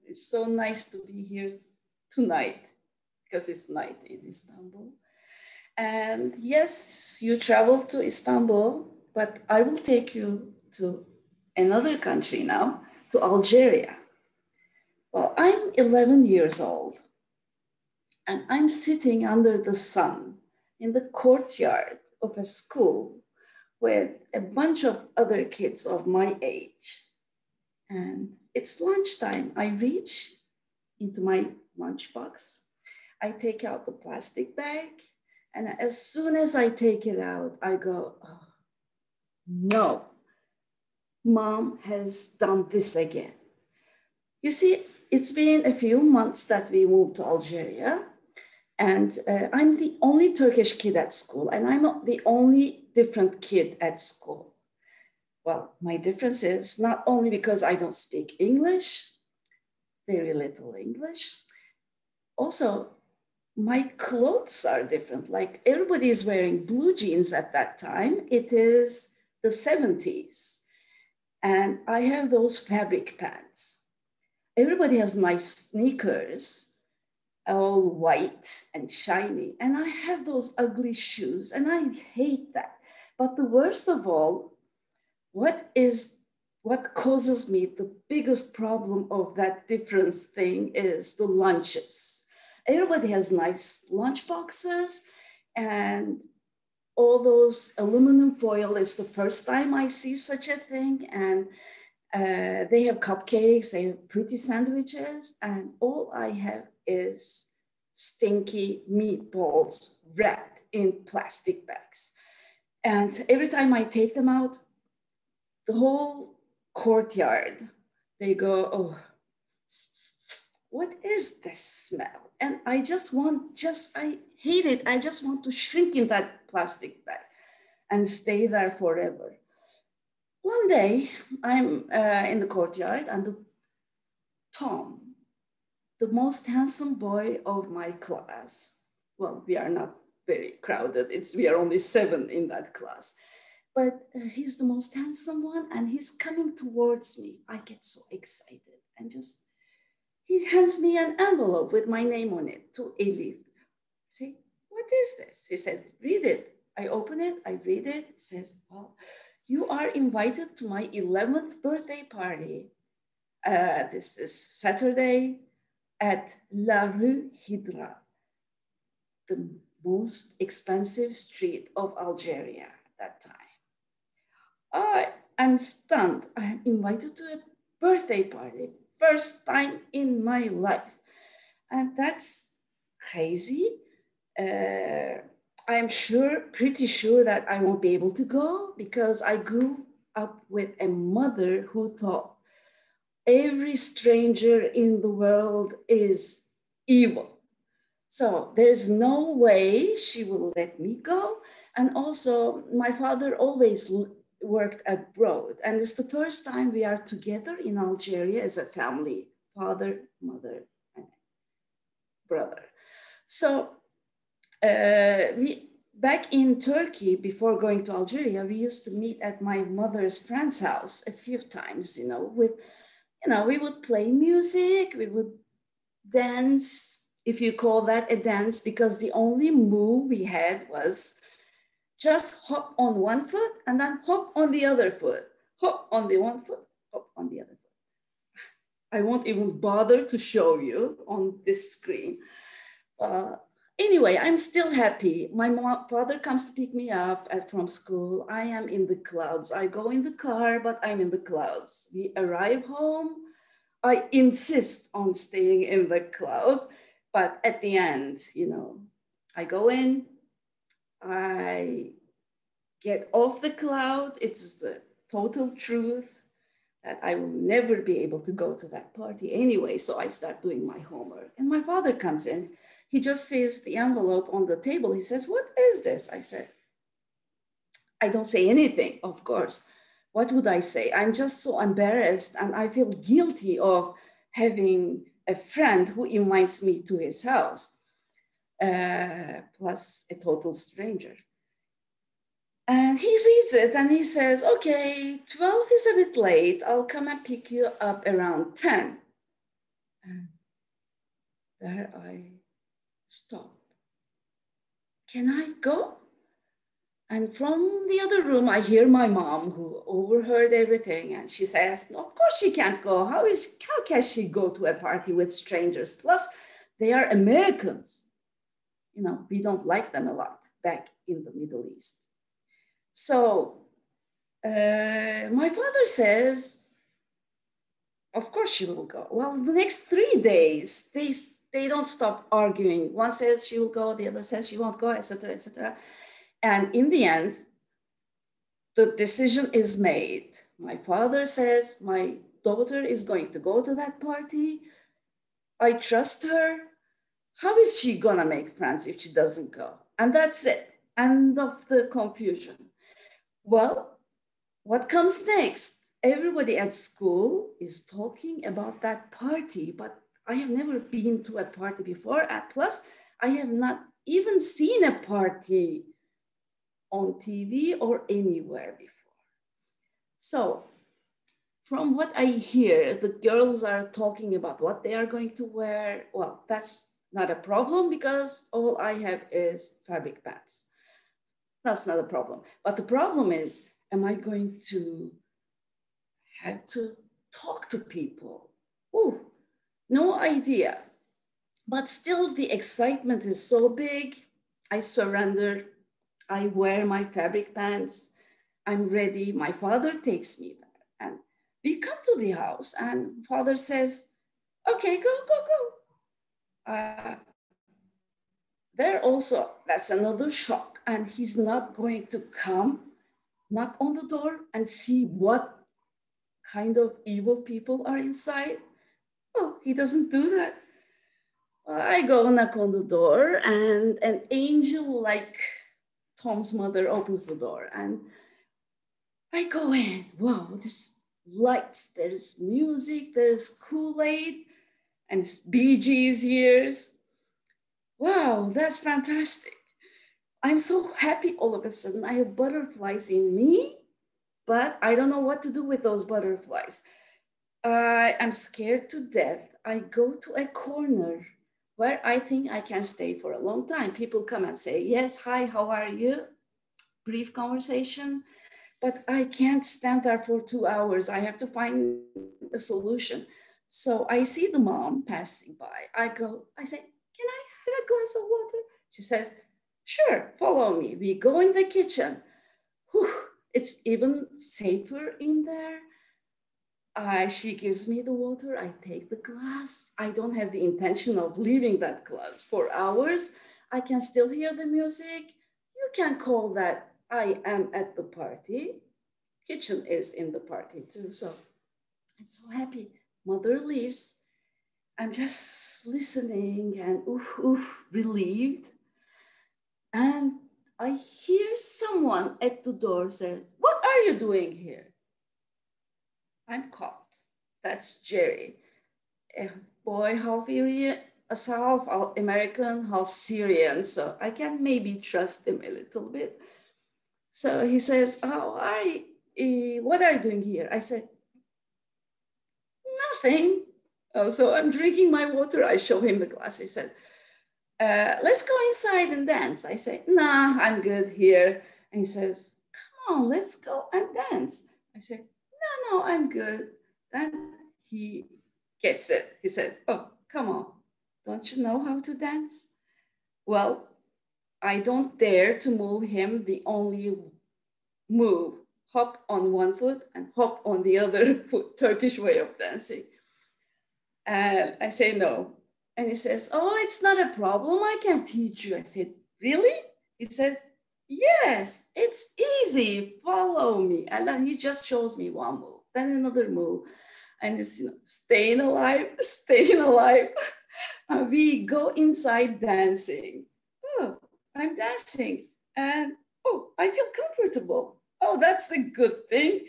It's so nice to be here tonight because it's night in Istanbul. And yes, you traveled to Istanbul, but I will take you to another country now, to Algeria. Well, I'm 11 years old and I'm sitting under the sun in the courtyard of a school with a bunch of other kids of my age. And it's lunchtime. I reach into my lunchbox. I take out the plastic bag. And as soon as I take it out, I go, oh, no, mom has done this again. You see, it's been a few months that we moved to Algeria. And I'm the only Turkish kid at school. And I'm the only different kid at school. Well, my difference is not only because I don't speak English, very little English. Also, my clothes are different. Like everybody is wearing blue jeans at that time. It is the 70s. And I have those fabric pants. Everybody has nice sneakers, all white and shiny. And I have those ugly shoes and I hate that. But the worst of all, what causes me the biggest problem of that difference thing is the lunches. Everybody has nice lunch boxes and all those aluminum foil is the first time I see such a thing. And they have cupcakes, they have pretty sandwiches, and all I have is stinky meatballs wrapped in plastic bags. And every time I take them out, the whole courtyard, they go, oh, what is this smell? And I hate it. I just want to shrink in that plastic bag and stay there forever. One day, I'm in the courtyard and Tom, the most handsome boy of my class, well, we are not very crowded. We are only 7 in that class. But he's the most handsome one and he's coming towards me. I get so excited and he hands me an envelope with my name on it to Elif. I say, what is this? He says, read it. I open it, I read it. It says, oh, you are invited to my 11th birthday party. This is Saturday at La Rue Hydra, the most expensive street of Algeria at that time. I am stunned. I am invited to a birthday party, first time in my life. And that's crazy. I'm pretty sure that I won't be able to go because I grew up with a mother who thought every stranger in the world is evil. So there's no way she will let me go. And also my father always worked abroad. And it's the first time we are together in Algeria as a family, father, mother, and brother. So back in Turkey, before going to Algeria, we used to meet at my mother's friend's house a few times, we would play music, we would dance, if you call that a dance, because the only move we had was just hop on one foot and then hop on the other foot. Hop on the one foot, hop on the other foot. I won't even bother to show you on this screen. Anyway, I'm still happy. My father comes to pick me up from school. I am in the clouds. I go in the car, but I'm in the clouds. We arrive home. I insist on staying in the cloud, but at the end, I go in, I get off the cloud. It's the total truth that I will never be able to go to that party anyway. So I start doing my homework and my father comes in. He just sees the envelope on the table. He says, what is this? I said, I don't say anything, of course. What would I say? I'm just so embarrassed and I feel guilty of having a friend who invites me to his house, plus a total stranger. And he reads it and he says, okay, 12 is a bit late. I'll come and pick you up around 10. where I stop. Can I go? And from the other room, I hear my mom, who overheard everything, and she says, of course she can't go. How can she go to a party with strangers? Plus, they are Americans. You know, we don't like them a lot back in the Middle East. So my father says, of course she will go. Well, the next 3 days, they don't stop arguing. One says she will go, the other says she won't go, etc., etc. And in the end, the decision is made. My father says, my daughter is going to go to that party. I trust her. How is she gonna make friends if she doesn't go? And that's it. End of the confusion. Well, what comes next? Everybody at school is talking about that party, but I have never been to a party before. Plus, I have not even seen a party on TV or anywhere before. So from what I hear, the girls are talking about what they are going to wear. Well, that's not a problem because all I have is fabric pants. That's not a problem. But the problem is, am I going to have to talk to people? Oh, no idea. But still the excitement is so big. I surrender. I wear my fabric pants. I'm ready. My father takes me there. And we come to the house and father says, okay, go, go, go. There also, that's another shock. And he's not going to come, knock on the door and see what kind of evil people are inside. Oh, he doesn't do that. Well, I go knock on the door and an angel like Tom's mother opens the door and I go in. Wow, this lights, there's music, there's Kool-Aid and Bee Gees ears. Wow, that's fantastic. I'm so happy all of a sudden. I have butterflies in me, but I don't know what to do with those butterflies. I'm scared to death. I go to a corner where I think I can stay for a long time. People come and say, yes, hi, how are you? Brief conversation, but I can't stand there for 2 hours. I have to find a solution. So I see the mom passing by. I say, can I have a glass of water? She says, sure, follow me. We go in the kitchen. Whew, it's even safer in there. She gives me the water. I take the glass. I don't have the intention of leaving that glass for hours. I can still hear the music. You can call that I am at the party. Kitchen is in the party too. So I'm so happy. Mother leaves. I'm just listening and relieved. And I hear someone at the door says, what are you doing here? I'm caught. That's Jerry. A boy, half American, half Syrian. So I can maybe trust him a little bit. So he says, what are you doing here? I said, nothing. Oh, so I'm drinking my water. I show him the glass. He said, let's go inside and dance. I say, nah, I'm good here. And he says, come on, let's go and dance. I say, no, I'm good. Then he gets it. He says, oh, come on. Don't you know how to dance? Well, I don't dare to move him. The only move, hop on one foot and hop on the other foot, Turkish way of dancing. And I say, no. And he says, oh, it's not a problem. I can teach you. I said, really? He says, yes, it's easy. Follow me. And then he just shows me one move, then another move. And it's, staying alive, staying alive. And we go inside dancing. Oh, I'm dancing. And oh, I feel comfortable. Oh, that's a good thing.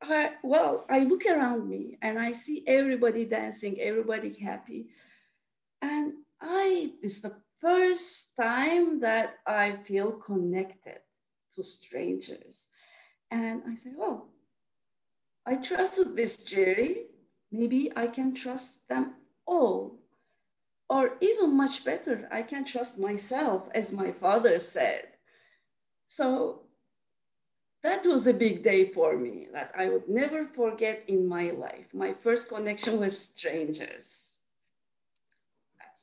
I look around me and I see everybody dancing, everybody happy. And this is the first time that I feel connected to strangers. And I say, well, I trusted this Jerry. Maybe I can trust them all. Or even much better, I can trust myself, as my father said. So that was a big day for me that I would never forget in my life, my first connection with strangers.